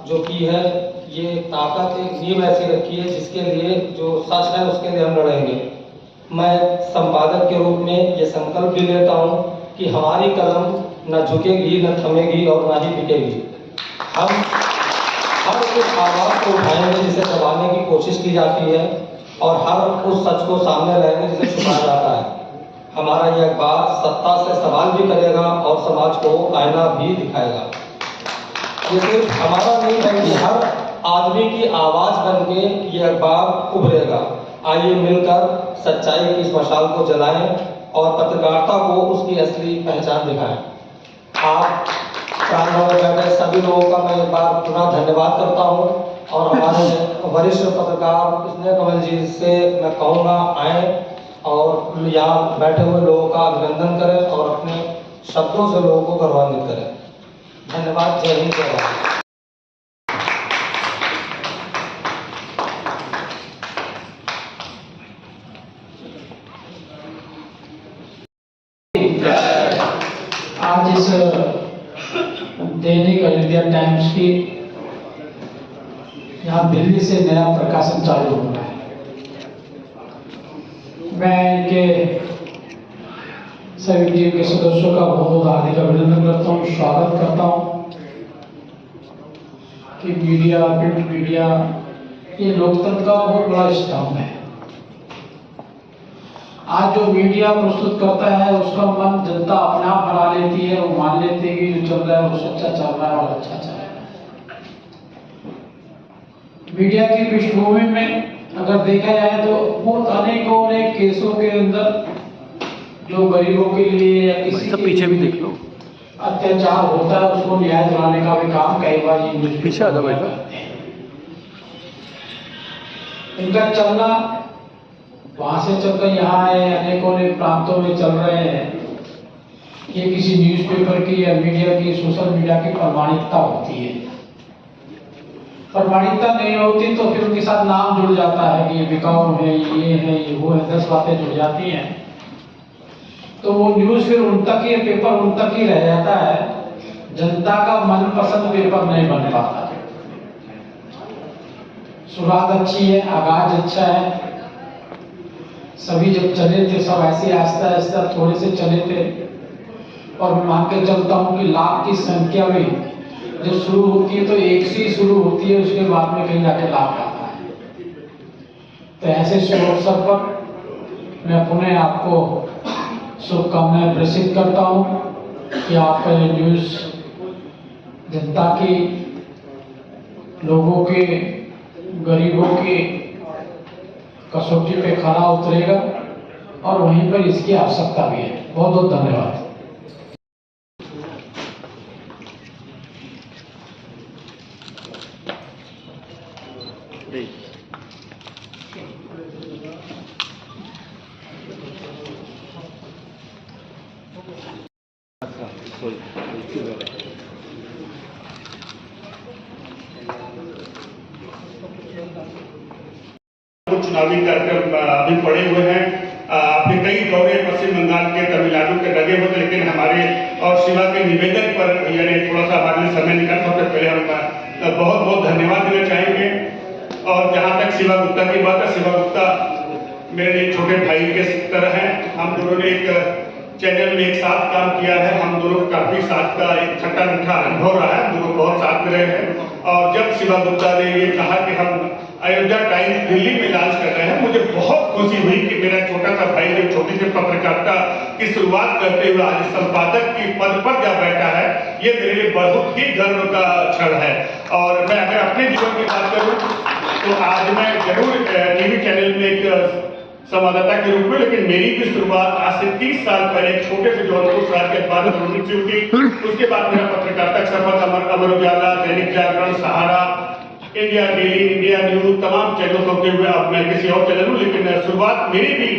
जो की है, ये ताकत एक नींव ऐसी रखी है जिसके लिए, जो सच है उसके लिए हम लड़ेंगे। मैं संपादक के रूप में ये संकल्प भी लेता हूँ कि हमारी कलम न झुकेगी, न थमेगी और न ही बिकेगी। हम हर उस आवाज़ को उठाएंगे जिसे दबाने की कोशिश की जाती है, और हर उस सच को सामने लाएंगे जिसे छुपाया जाता है। हमारा यह अखबार सत्ता से सवाल भी करेगा और समाज को आईना भी दिखाएगा। ये सिर्फ हमारा नहीं है कि हर आदमी की आवाज बन के ये अखबार उभरेगा। आइए मिलकर सच्चाई की इस मशाल को जलाएं और पत्रकारिता को उसकी असली पहचान दिखाएं। आप प्रांगण में बैठे सभी लोगों का मैं एक बार पुनः धन्यवाद करता हूं, और हमारे वरिष्ठ पत्रकार स्नेह कमल जी से मैं कहूँगा आए और यहाँ बैठे हुए लोगों का अभिनंदन करें और अपने शब्दों से लोगों को गौरवान्वित करें। धन्यवाद। जय हिंद, जय भारत। आज इस दैनिक अयोध्या टाइम्स की यहाँ दिल्ली से नया प्रकाशन चालू हो रहा है। मैं इनके सभी टीम के सदस्यों का बहुत बहुत हार्दिक अभिनंदन करता हूँ, स्वागत करता हूँ कि मीडिया, प्रिंट मीडिया ये लोकतंत्र का बहुत बड़ा स्तंभ है। आज जो मीडिया प्रस्तुत करता है उसका मन जनता अपने आप बना लेती है, वो मान लेती है कि जो चल रहा है वो सच्चा चल रहा है और अच्छा चल रहा है। मीडिया की पृष्ठभूमि में अगर देखा जाए तो बहुत अनेकों अनेक केसों के अंदर जो गरीबों के लिए या किसी के पीछे भी देख लो अत्याचार होता है, उसको न्याय दिलाने का भी काम कई बार ये न्यूज़ पीछे आ करते हैं। इनका चलना वहां से चलकर यहाँ आए, अनेकों अनेक प्रांतों में चल रहे हैं। ये किसी न्यूज़पेपर की या मीडिया की, सोशल मीडिया की प्रामाणिकता होती है। प्रामाणिकता नहीं होती तो फिर उनके साथ नाम जुड़ जाता है कि ये बिकाऊ है, ये है, ये वो है, 10 बातें जुड़ जाती हैं। तो वो न्यूज़ फिर उन तक ही, पेपर उन तक ही रह जाता है, जनता का मनपसंद पेपर नहीं बन पाता। शुरुआत अच्छी है, आगाज अच्छा है, सभी जब चले थे सब ऐसे आहिस्ता आहिस्ता थोड़े से चले थे, और मैं मान के चलता हूँ कि लाख की संख्या में जब शुरू होती है तो एक से शुरू होती है, उसके बाद में कहीं जाके लाभ आता है। तो ऐसे शुभ अवसर पर मैं पुनः आपको शुभकामनाएं प्रेषित करता हूँ कि आपका ये न्यूज़ जनता की, लोगों के, गरीबों के कसौटी पे खरा उतरेगा, और वहीं पर इसकी आवश्यकता भी है। बहुत बहुत धन्यवाद। चुनावी कार्यक्रम अभी पड़े हुए हैं। अपने कई दौरे पश्चिम बंगाल के, तमिलनाडु के लगे हुए थे, लेकिन हमारे और शिवा के निवेदन पर भैया ने थोड़ा सा हमारे लिए समय निकाला। सबसे पहले हम बहुत बहुत धन्यवाद देना चाहेंगे। और जहाँ तक शिवा गुप्ता की बात है, शिवा गुप्ता मेरे एक छोटे भाई के तरह हैं। हम दोनों ने एक चैनल में एक साथ काम किया है। हम दोनों काफी साथ का एक खट्टा मीठा अनुभव रहा है, हम दोनों बहुत साथ में रहे हैं। और जब शिवा गुप्ता ने ये कहा कि हम अयोध्या टाइम्स दिल्ली में लॉन्च कर रहे हैं, मुझे बहुत खुशी हुई कि मेरा छोटा सा भाई जो छोटी सी पत्रकारिता की शुरुआत करते हुए आज संपादक की पद पर जा बैठा है, ये मेरे लिए बहुत ही गर्व का क्षण है। और मैं अगर अपने जीवन की बात करूं तो आज मैं जरूर टीवी चैनल में एक संवाददाता के रूप में, लेकिन मेरी भी शुरुआत आज से 30 साल पहले एक छोटे से जौनपुर शहर के अखबार में से हुई। उसके बाद मेरा पत्रकारिता सफर अमर उजाला, दैनिक जागरण, सहारा, इंडिया डेली, इंडिया न्यूज, तमाम चैनल होते हुए अब मैं किसी और चैनल हूँ, लेकिन शुरुआत मेरी भी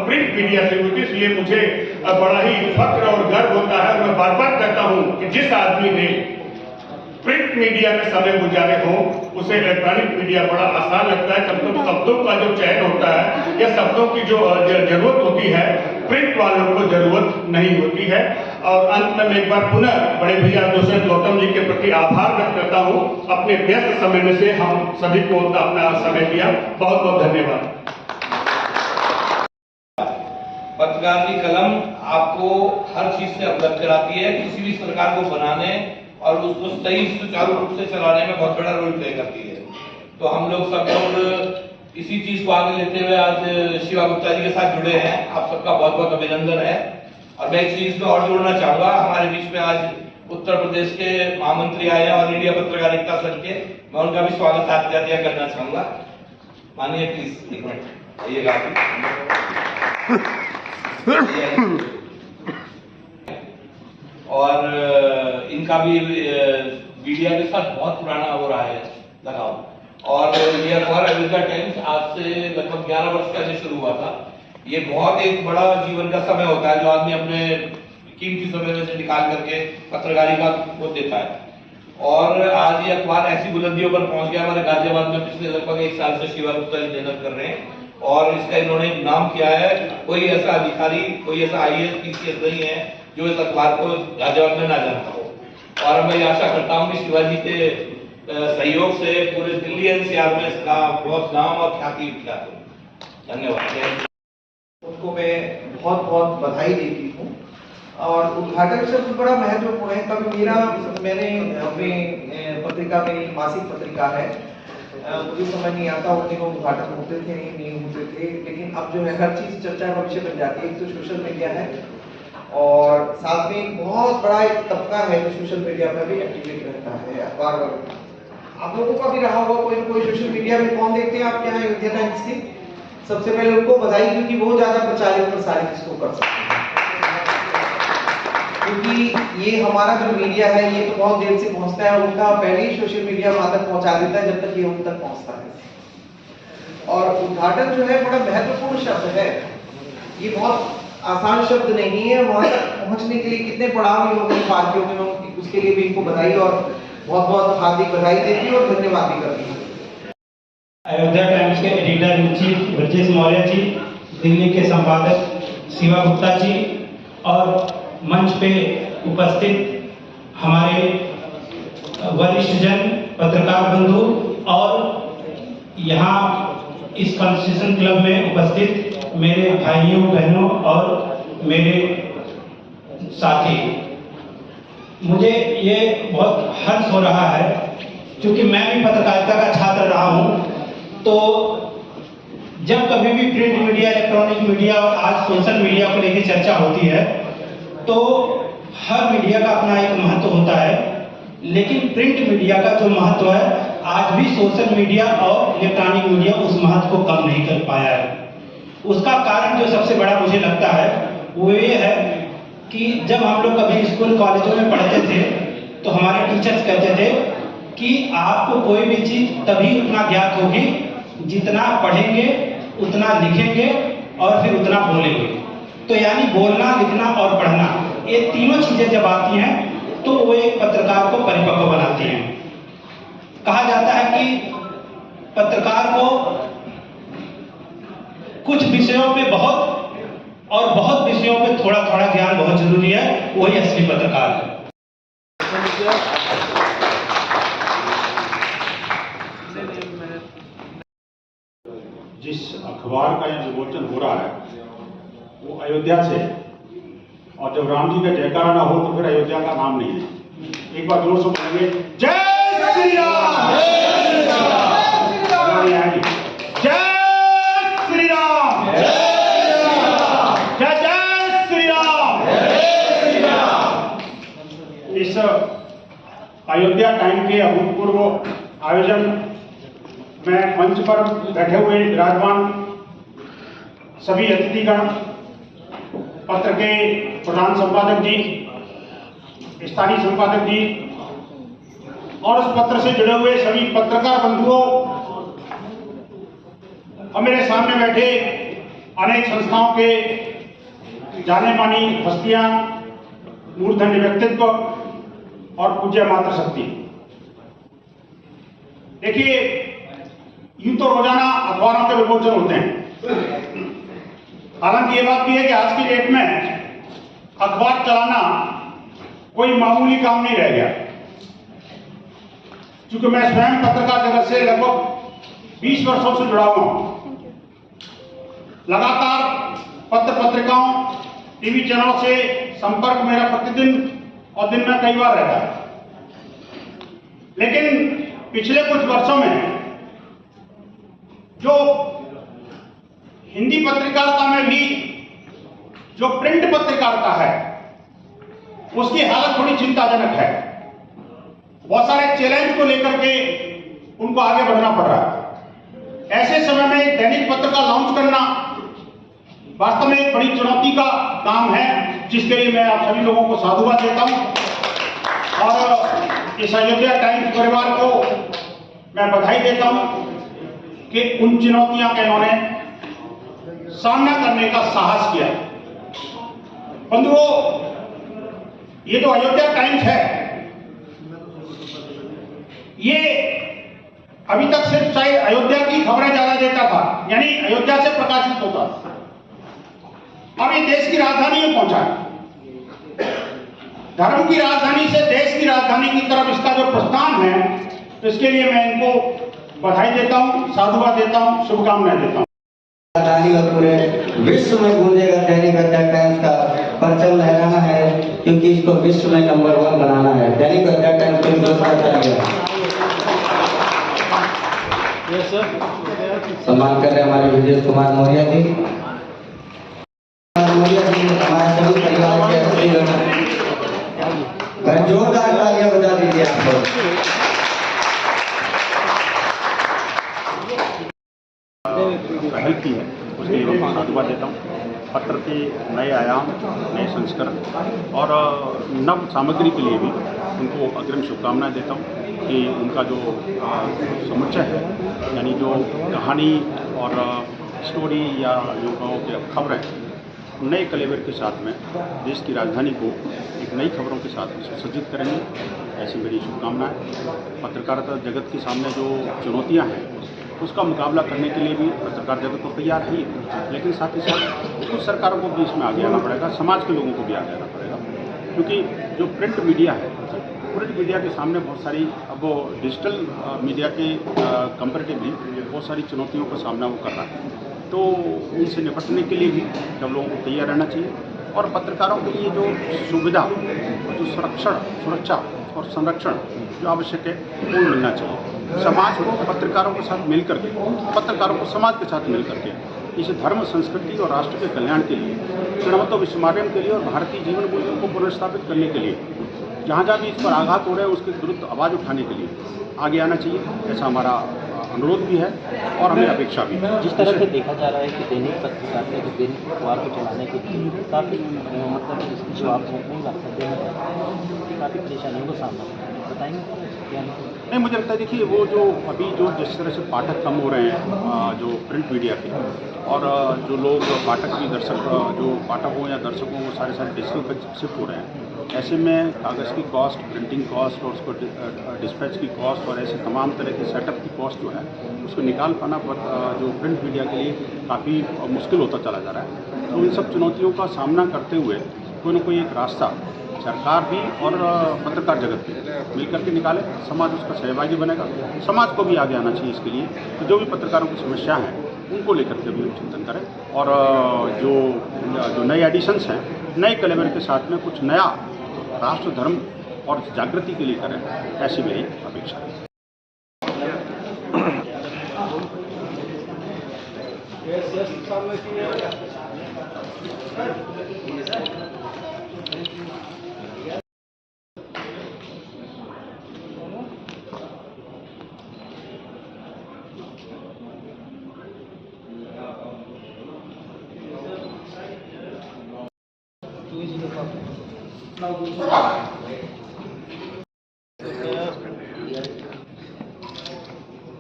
प्रिंट मीडिया से हुई थी। इसलिए मुझे बड़ा ही फख्र और गर्व होता है। मैं बार बार कहता हूँ कि जिस आदमी ने प्रिंट प्रिंट मीडिया में समय गुजारे हों उसे इलेक्ट्रॉनिक मीडिया बड़ा आसान लगता है। कभी कभी शब्दों का जो चयन होता है या शब्दों की जो जरूरत होती है प्रिंट वालों को जरूरत नहीं होती है। और अंत में मैं एक बार पुनः बड़े भैया दोस्त गौतम जी के प्रति आभार व्यक्त करता हूँ। अपने व्यस्त समय में से हम सभी को अपना समय दिया, बहुत बहुत धन्यवाद। पत्रकार की कलम आपको हर चीज से अवगत कराती है, किसी भी सरकार को बनाने और उसको सही सुचारू रूप से चलाने में बहुत बड़ा रोल प्ले करती है। तो हम लोग सब लोग इसी चीज को आगे लेते हुए आज शिवा गुप्ता जी के साथ जुड़े हैं। आप सबका बहुत बहुत अभिनंदन है। और मैं एक चीज में और जोड़ना चाहूंगा, हमारे बीच में आज उत्तर प्रदेश के महामंत्री आए हैं और इंडिया पत्रकारिता संघ के, मैं उनका भी स्वागत आत्या करना चाहूंगा। मानिए प्लीज एक मिनट आइएगा। और इनका भी मीडिया के साथ बहुत पुराना हो रहा है लगाव। और ये अखबार अयोध्या टाइम्स आज से लगभग 11 वर्ष पहले शुरू हुआ था। ये बहुत एक बड़ा जीवन का समय होता है जो आदमी अपने कीमती समय में से निकाल करके पत्रकारिता को देता है। और आज ये अखबार ऐसी बुलंदियों पर पहुंच गया। हमारे गाजियाबाद में पिछले लगभग 1 साल से शिवा गुप्ता जी मेहनत कर रहे हैं और इसका इन्होंने नाम किया है। कोई ऐसा अधिकारी, कोई ऐसा IAS PCS नहीं है जो इस अखबार को गाजियाबाद में ना जानता हो। और मैं आशा करता हूँ कि शिवाजी के सहयोग से पूरे दिल्ली NCR में इसका बहुत नाम और ख्याति विख्यात हो। धन्यवाद। उनको मैं बहुत बहुत बधाई देती हूँ। और उद्घाटन शब्द बड़ा महत्वपूर्ण है। कभी मैंने अपने पत्रिका में, मासिक पत्रिका है, मुझे समझ नहीं आता उन दिनों उद्घाटन होते थे नहीं होते थे, लेकिन अब जो है हर चीज चर्चा का विषय बन जाती है। एक तो सोशल मीडिया है और साथ में एक बहुत बड़ा एक तबका है जो सोशल मीडिया पर भी एक्टिवेट रहता है। अखबार आप लोगों का भी रहा होगा कोई ना कोई सोशल मीडिया में। कौन देखते हैं आप? क्या है अयोध्या टाइम्स की? सबसे पहले उनको बधाई, क्योंकि बहुत ज्यादा प्रचारित प्रसारित इसको कर सकते हैं। क्योंकि ये हमारा जो मीडिया है ये तो बहुत देर से पहुंचता है, उनका पहले ही सोशल मीडिया वहां तक पहुंचा देता है जब तक ये उन तक पहुंचता है। और उद्घाटन जो है बड़ा महत्वपूर्ण शब्द है। ये बहुत आसान शब्द नहीं है। वहां तक पहुंचने के लिए कितने पड़ाव इन लोगों ने पार किए होंगे, उसके लिए भी इनको बधाई और बहुत बहुत हार्दिक बधाई देती हूँ और धन्यवाद भी करती हूँ। अयोध्या टाइम्स के editor in chief Brajesh Maurya ji, Delhi के संपादक शिवा गुप्ता जी और मंच पे उपस्थित हमारे वरिष्ठ जन, पत्रकार बंधु और यहाँ इस कॉन्स्टिट्यूशन क्लब में उपस्थित मेरे भाइयों बहनों और मेरे साथी, मुझे ये बहुत हर्ष हो रहा है क्योंकि मैं भी पत्रकारिता का छात्र रहा हूँ। तो जब कभी भी प्रिंट मीडिया, इलेक्ट्रॉनिक मीडिया और आज सोशल मीडिया को लेकर चर्चा होती है तो हर मीडिया का अपना एक महत्व होता है, लेकिन प्रिंट मीडिया का जो महत्व है आज भी सोशल मीडिया और इलेक्ट्रॉनिक मीडिया उस महत्व को कम नहीं कर पाया है। उसका कारण जो सबसे बड़ा मुझे लगता है वो ये है कि जब हम लोग कभी स्कूल कॉलेजों में पढ़ते थे तो हमारे टीचर्स कहते थे कि आपको कोई भी चीज तभी उतना ज्ञात होगी जितना पढ़ेंगे, उतना लिखेंगे और फिर उतना बोलेंगे। तो यानी बोलना, लिखना और पढ़ना, ये तीनों चीजें जब आती हैं तो वो एक पत्रकार को परिपक्व बनाती हैं। कहा जाता है कि पत्रकार को कुछ विषयों पे बहुत और बहुत विषयों पे थोड़ा थोड़ा ज्ञान बहुत जरूरी है, वही असली पत्रकार है। जिस अखबार का यह विमोचन हो रहा है वो अयोध्या से, और जब राम जी का जयकारा ना हो तो फिर अयोध्या का नाम नहीं है। एक बार जोर से बोलेंगे, जय श्री राम, जय श्री राम, जय श्री राम, जय श्री राम, जय श्री राम। इस अयोध्या टाइम के अभूतपूर्व आयोजन में मंच पर बैठे हुए विराजमान सभी अतिथिगण, पत्र के प्रधान संपादक जी, स्थानीय संपादक जी और उस पत्र से जुड़े हुए सभी पत्रकार बंधुओं और मेरे सामने बैठे अनेक संस्थाओं के जाने मानी हस्तियां, मूर्धन्य व्यक्तित्व और पूज्य मातृशक्ति, देखिए, यूं तो रोजाना अखबारों के विमोचन होते हैं, हालांकि ये बात भी है कि आज की डेट में अखबार चलाना कोई मामूली काम नहीं रह गया। क्योंकि मैं स्वयं पत्रकार जगत से लगभग 20 वर्षों से जुड़ा हुआ हूं। लगातार पत्र पत्रिकाओं, टीवी चैनलों से संपर्क मेरा प्रतिदिन और दिन में कई बार रहता है। लेकिन पिछले कुछ वर्षों में जो हिंदी पत्रकारिता में भी जो प्रिंट पत्रकारिता है, उसकी हालत थोड़ी चिंताजनक है। बहुत सारे चैलेंज को लेकर के उनको आगे बढ़ना पड़ रहा है। ऐसे समय में एक दैनिक पत्रिका लॉन्च करना वास्तव में एक बड़ी चुनौती का काम है, जिसके लिए मैं आप सभी लोगों को साधुवाद देता हूं और इस अयोध्या टाइम्स परिवार को मैं बधाई देता हूं कि उन चुनौतियों का इन्होंने सामना करने का साहस किया। बंधुओं, ये जो अयोध्या टाइम्स है, ये अभी तक सिर्फ शायद अयोध्या की खबरें ज्यादा देता था, यानी अयोध्या से प्रकाशित होता था। अब ये देश की राजधानी में पहुंचा है। धर्म की राजधानी से देश की राजधानी की तरफ इसका जो प्रस्थान है, तो इसके लिए मैं इनको बधाई देता हूं, साधुवाद देता हूं, शुभकामनाएं देता हूं। राजधानी और पूरे विश्व में गूंजेगा दैनिक अयोध्या टाइम्स का परचम लहराना है, क्योंकि इसको विश्व में नंबर 1 बनाना है। दैनिक अयोध्या टाइम्स को जोरदार तालियां। सम्मान कर रहे हमारे विजय कुमार मौर्य जी। हमारे सभी परिवार के जोरदार तालियां बजा दीजिए आप लोग। पहल की है, उसके लिए मैं साधुवाद देता हूँ। पत्र के नए आयाम, नए संस्करण और नव सामग्री के लिए भी उनको अग्रिम शुभकामनाएं देता हूँ कि उनका जो समुच्चय है, यानी जो कहानी और स्टोरी या जो खबरें नए कलेवर के साथ में देश की राजधानी को एक नई खबरों के साथ सुसज्जित करेंगे, ऐसी मेरी शुभकामनाएं। पत्रकारिता जगत के सामने जो चुनौतियां हैं, उसका मुकाबला करने के लिए भी पत्रकार जगत को तैयार है, लेकिन साथ ही साथ कुछ सरकारों को भी इसमें आगे आना पड़ेगा, समाज के लोगों को भी आगे आना पड़ेगा। क्योंकि जो प्रिंट मीडिया है, प्रिंट मीडिया के सामने बहुत सारी, अब वो डिजिटल मीडिया के कंपेरेटिवली बहुत सारी चुनौतियों का सामना वो कर रहा है। तो इनसे निपटने के लिए भी सब लोगों को तैयार रहना चाहिए और पत्रकारों के लिए जो सुविधा, जो सुरक्षा और संरक्षण जो आवश्यक है, वो मिलना चाहिए। समाज को पत्रकारों के साथ मिलकर के, पत्रकारों को समाज के साथ मिलकर के इस धर्म, संस्कृति और राष्ट्र के कल्याण के लिए, श्रीमतो विस्मरण के लिए और भारतीय जीवन मूल्यों को पुनर्स्थापित करने के लिए जहाँ जहाँ भी इस पर आघात हो रहे हैं, उसके विरुद्ध आवाज़ उठाने के लिए आगे आना चाहिए। ऐसा हमारा अनुरोध भी है और हमें अपेक्षा भी है। जिस तरह से देखा जा रहा है कि दैनिक पत्रकार के दैनिक अखबार को चलाने के लिए काफ़ी मतलब जो आप नहीं बात करते हैं, काफ़ी परेशानियों का सामना बताएंगे क्या? नहीं, मुझे लगता है, देखिए, वो जो अभी जो जिस तरह से पाठक कम हो रहे हैं जो प्रिंट मीडिया के, और जो लोग पाठक भी दर्शक जो पाठक हो या दर्शक हो, वो सारे डिजिटल पर शिफ्ट हो रहे हैं। ऐसे में कागज़ की कॉस्ट, प्रिंटिंग कॉस्ट और उसको डिस्पैच की कॉस्ट और ऐसे तमाम तरह के सेटअप की कॉस्ट जो है, उसको निकाल पाना जो प्रिंट मीडिया के लिए काफ़ी मुश्किल होता चला जा रहा है। तो इन सब चुनौतियों का सामना करते हुए कोई ना कोई एक रास्ता सरकार भी और पत्रकार जगत भी मिलकर के निकाले, समाज उसका सहभागी बनेगा। समाज को भी आगे आना चाहिए इसके लिए कि जो भी पत्रकारों की समस्या हैं, उनको लेकर के भी हम चिंतन करें और जो नए एडिशंस हैं, नए कलेवर के साथ में कुछ नया राष्ट्र, धर्म और जागृति के लिए करें, ऐसी मेरी अपेक्षा है।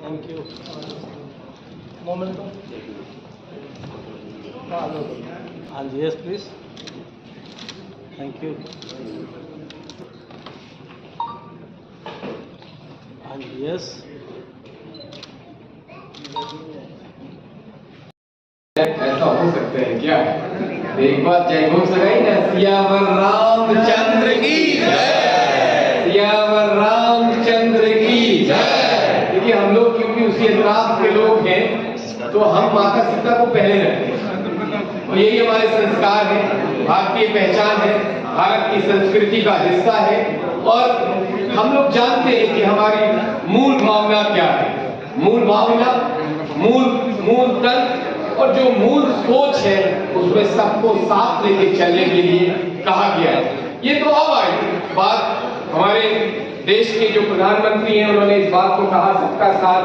Thank you. Momentum. And yes, please. Thank you. And yes. ऐसा हो सकता है क्या? एक बार जय घोष लगाई ना, सियावर रामचंद्र की जय, सियावर रामचंद्र की जय। देखिए हम लोग क्योंकि उसी अंतराल के लोग हैं तो हम माता सीता को पहले रखते हैं और यही हमारे संस्कार है, भारतीय पहचान है, भारत की संस्कृति का हिस्सा है। और हम लोग जानते हैं कि हमारी मूल भावना क्या है, मूल भावना, मूल तत्व और जो मूल सोच है उसमें सबको साथ लेके चलने के लिए कहा गया है। ये तो अब आई बात, हमारे देश के जो प्रधानमंत्री हैं उन्होंने इस बात को कहा, सबका साथ,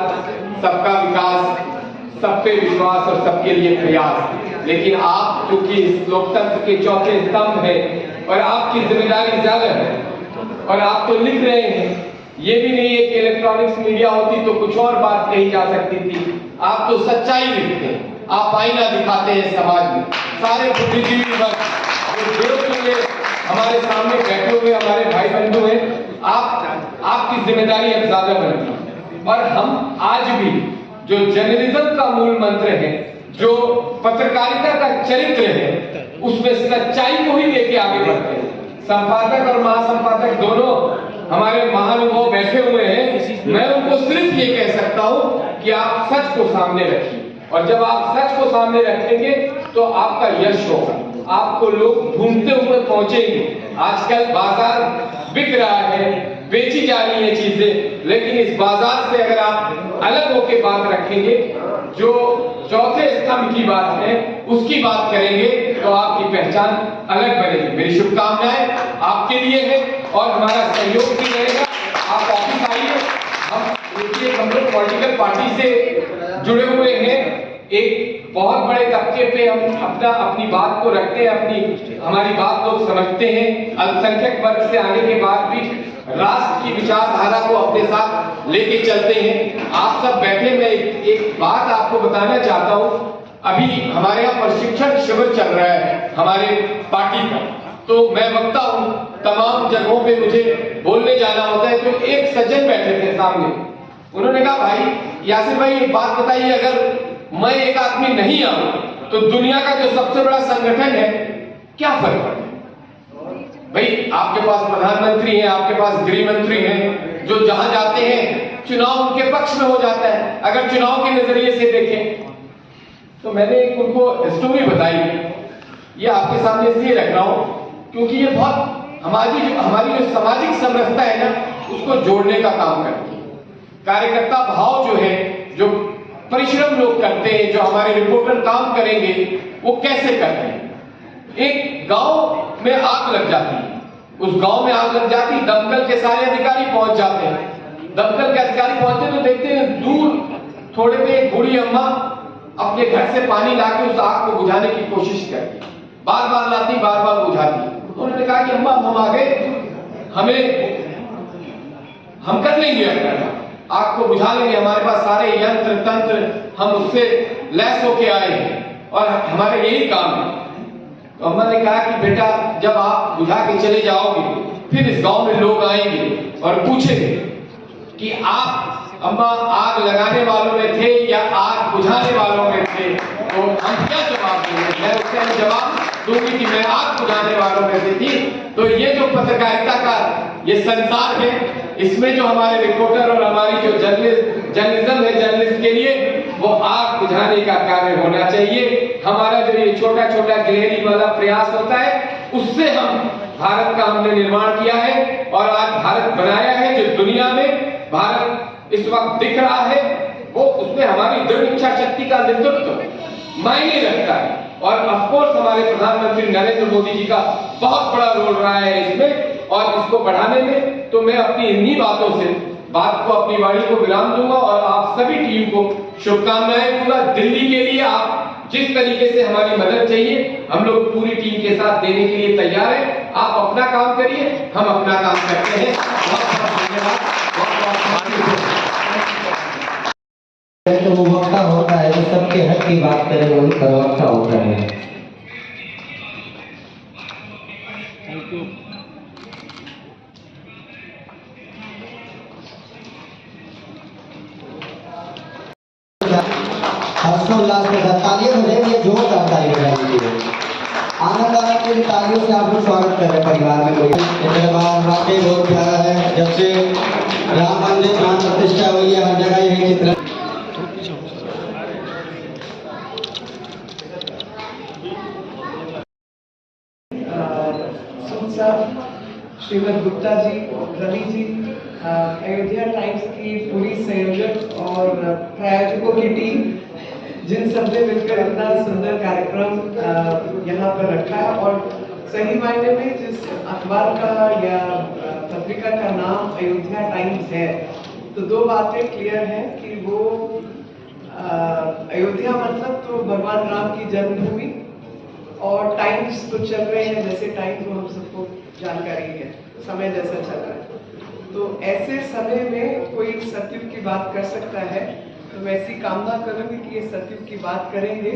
सबका विकास, सब पे विश्वास और सबके लिए प्रयास। लेकिन आप चूंकि लोकतंत्र के चौथे स्तंभ है और आपकी जिम्मेदारी ज्यादा है और आप तो लिख रहे हैं, ये भी नहीं है कि इलेक्ट्रॉनिक्स मीडिया होती तो कुछ और बात कही जा सकती थी। आप तो सच्चाई लिखते हैं, आप आईना दिखाते हैं समाज में। सारे बुद्धिजीवी वर्ग हमारे सामने बैठे हुए हमारे भाई बंधु हैं, आपकी जिम्मेदारी अब ज्यादा बनती है। और हम आज भी जो जर्नलिज्म का मूल मंत्र है, जो पत्रकारिता का चरित्र है, उसमें सच्चाई को ही लेके आगे बढ़ते हैं। संपादक और महासंपादक दोनों हमारे महानुभाव बैठे हुए हैं, मैं उनको सिर्फ ये कह सकता हूं कि आप सच को सामने रखिए और जब आप सच को सामने रखेंगे तो आपका यश होगा, आपको लोग ढूंढते हुए पहुंचेंगे। आजकल बाजार बिक रहा है, बेची जा रही है चीजें, लेकिन इस बाजार से अगर आप अलग होकर बात रखेंगे, जो चौथे स्तंभ की बात है उसकी बात करेंगे तो आपकी पहचान अलग बनेगी। मेरी शुभकामनाएं आपके लिए है और हमारा सहयोग भी रहेगा। आप ऑफिस आइए, हम लोग पॉलिटिकल पार्टी से जुड़े हुए हैं, एक बहुत बड़े तबके पे हम अपनी बात को रखते हैं, हमारी बात लोग समझते हैं। अल्पसंख्यक वर्ग से आने के बाद भी राष्ट्र की विचारधारा को अपने साथ लेके चलते हैं। आप सब बैठे, मैं एक बात आपको बताना चाहता हूँ। अभी हमारे यहाँ प्रशिक्षण शिविर चल रहा है हमारे पार्टी का, तो मैं वक्ता हूँ, तमाम जगहों पे मुझे बोलने जाना होता है। तो एक सज्जन बैठे थे सामने, उन्होंने कहा भाई यासिर भाई एक बात बताइए, अगर मैं एक आदमी नहीं आऊं तो दुनिया का जो सबसे बड़ा संगठन है क्या फर्क पड़ता है? भाई आपके पास प्रधानमंत्री हैं, आपके पास गृह मंत्री हैं, जो जहां जाते हैं चुनाव उनके पक्ष में हो जाता है। अगर चुनाव के नजरिए से देखें तो मैंने उनको स्टोरी बताई, ये आपके सामने इसलिए रख रहा हूं क्योंकि ये बहुत हमारी जो सामाजिक समरसता है ना, उसको जोड़ने का काम करती है। कार्यकर्ता भाव जो है, जो परिश्रम लोग करते हैं, जो हमारे रिपोर्टर काम करेंगे, वो कैसे करते हैं। एक गांव में आग लग जाती है, उस गांव में आग लग जाती, दमकल के सारे अधिकारी पहुंच जाते हैं। दमकल के अधिकारी पहुंचते तो देखते हैं दूर थोड़े पे एक बूढ़ी अम्मा अपने घर से पानी लाके उस आग को बुझाने की कोशिश करती, बार बार लाती, बार बार बुझाती। उन्होंने कहा कि अम्मा हम आ गए, हम कर लेंगे, अपना आग को बुझा लेंगे, हमारे पास सारे यंत्र तंत्र, हम उससे लैस होके आए हैं और हमारे यही काम है। तो अम्मा ने कहा कि बेटा जब आप बुझा के चले जाओगे फिर इस गांव में लोग आएंगे और पूछेंगे कि आप अम्मा आग लगाने वालों में थे या आग बुझाने वालों में थे, तो हम क्या जवाब देंगे? मैं उसका जवाब दूंगी कि मैं आग बुझाने वालों में से थी। तो ये जो पत्रकारिता का ये संसार है, इसमें जो हमारे रिपोर्टर और हमारी जो जर्नलिज्म है, जर्नलिस्ट के लिए वो आग बुझाने का कार्य होना चाहिए। हमारा जो ये छोटा छोटा गिलहरी वाला प्रयास होता है, उससे हम भारत का हमने निर्माण किया है और आज भारत बनाया है जो दुनिया में भारत इस वक्त दिख रहा है, वो उसमें हमारी दृढ़ इच्छा शक्ति का नेतृत्व मायने रखता है। और ऑफकोर्स हमारे प्रधानमंत्री नरेंद्र मोदी जी का बहुत बड़ा रोल रहा है इसमें और इसको बढ़ाने में। तो मैं अपनी इन्हीं बातों से बात को, अपनी वाणी को विराम दूंगा और आप सभी टीम को शुभकामनाएं दूंगा। दिल्ली के लिए आप जिस तरीके से हमारी मदद चाहिए, हम लोग पूरी टीम के साथ देने के लिए तैयार हैं। आप अपना काम करिए, हम अपना काम करते हैं। बहुत बहुत धन्यवाद। तो वो वक्ता होता है जो सबके हक की बात करे, वही प्रवक्ता होता है। Thank you. हर्षोल्लास के साथ तालियां हो जाएगी, ये जोरदार ताली बजानी चाहिए। आनंद आ रहा है कि तालियों से आप लोग स्वागत कर रहे हैं परिवार में कोई। ये दरबार वाकई बहुत प्यारा है। जब से राम मंदिर प्राण प्रतिष्ठा हुई है हर जगह यही चित्र। श्रीमद गुप्ता जी, रवि जी, अयोध्या टाइम्स की पूरी संयोजक और प्रायोजकों की टीम, जिन सब ने मिलकर इतना सुंदर कार्यक्रम यहाँ पर रखा है। और सही मायने में जिस अखबार का या पत्रिका का नाम अयोध्या टाइम्स है, तो दो बातें क्लियर हैं कि वो अयोध्या मतलब तो भगवान राम की जन्मभूमि, और टाइम्स तो चल रहे हैं जैसे टाइम्स को हम सबको जानकारी है, समय जैसा चल रहा है। तो ऐसे समय में कोई सत्युग की बात कर सकता है, तो मैं ऐसी कामना करूंगी कि ये सत्युग की बात करेंगे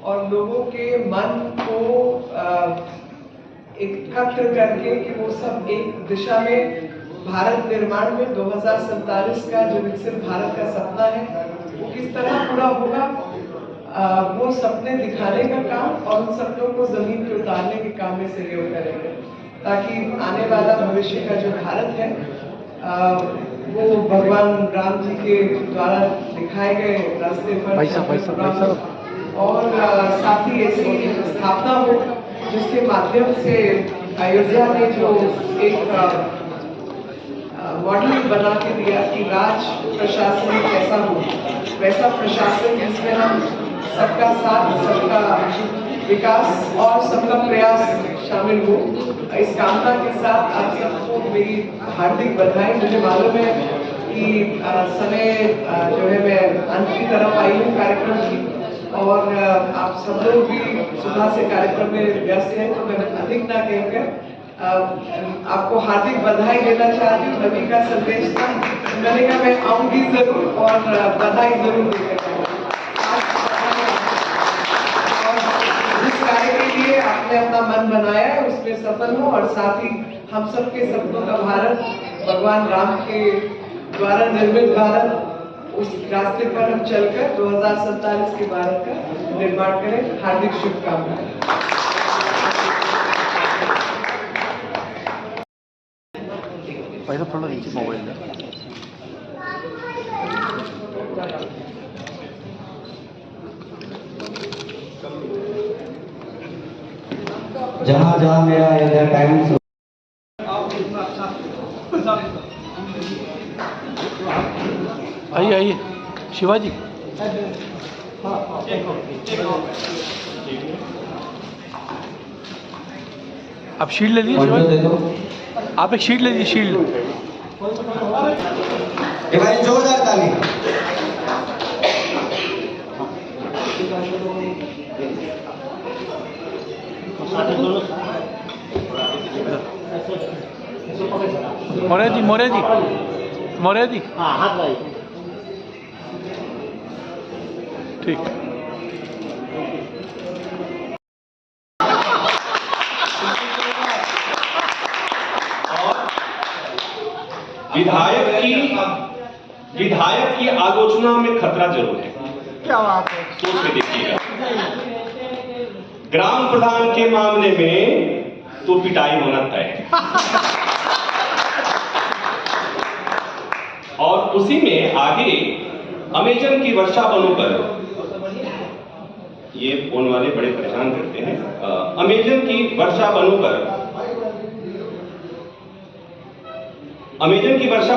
और लोगों के मन को एकत्र करके कि वो सब एक दिशा में भारत निर्माण में 2047 का जो विकसित भारत का सपना है वो किस तरह पूरा होगा, वो सपने दिखाने का काम और उन सपनों को जमीन पे उतारने के काम में सहयोग करेंगे, ताकि आने वाला भविष्य का जो भारत है वो भगवान राम जी के द्वारा दिखाए गए रास्ते पर और साथ ही ऐसी स्थापना हो जिसके माध्यम से अयोध्या ने जो एक मॉडल बना के दिया कि राज प्रशासन कैसा हो, वैसा प्रशासन जिसमें हम सबका साथ, सबका विकास और सबका प्रयास शामिल हो। इस कामना के साथ आप सबको मेरी हार्दिक बधाई। मुझे मालूम है कि समय जो है मैं अंत की तरफ आई हूँ कार्यक्रम की, और आप सब लोग भी सुबह से कार्यक्रम में व्यस्त हैं, तो मैं अधिक ना कहकर आपको हार्दिक बधाई देना चाहती हूँ। रवि का संदेश था, मैंने कहा मैं आऊंगी जरूर और बधाई जरूर देकर कार्य के लिए आपने अपना मन बनाया है उसमें सफल हो, और साथ ही हम सबके सपनों का भारत, भगवान राम के द्वारा निर्मित भारत, उस रास्ते पर हम चलकर 2047 के भारत का निर्माण करें। हार्दिक शुभकामनाएं। पहले थोड़ा नीचे मोबाइल है। जहाँ जहाँ मेरा अयोध्या टाइम्स आइए आइए शिवाजी। आप शील्ड ले लीजिए शिवाजी, आप एक शील्ड ले लीजिए, शील्ड। भाई जोरदार ताली। मौर्य जी हाथ भाई ठीक। विधायक की आलोचना में खतरा जरूर है। क्या बात है, सोच के देखिएगा। ग्राम प्रधान के मामले में तो पिटाई होना तय और उसी में आगे अमेजन की वर्षा बनोकर, ये फोन वाले बड़े परेशान करते हैं, अमेजन की वर्षा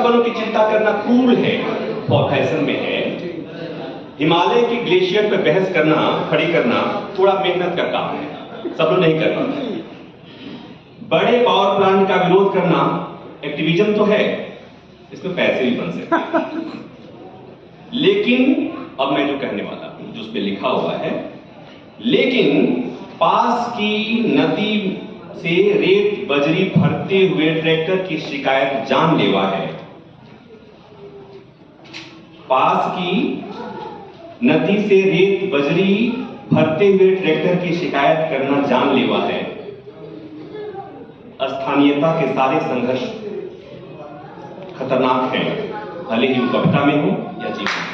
बनों की चिंता करना कूल है और फैशन में है। हिमालय की ग्लेशियर पर बहस करना, खड़ी करना थोड़ा मेहनत का काम है, सब लोग नहीं कर पाते। बड़े पावर प्लांट का विरोध करना एक्टिविज्म तो है, इसमें पैसे भी बन सकते हैं। लेकिन अब मैं जो कहने वाला हूं, जो उस पर लिखा हुआ है, लेकिन पास की नदी से रेत बजरी भरते हुए ट्रैक्टर की शिकायत जानलेवा है। पास की नदी से रेत बजरी भरते हुए ट्रैक्टर की शिकायत करना जानलेवा है। स्थानीयता के सारे संघर्ष खतरनाक हैं, भले ही वो कविता में हो या जीवन में।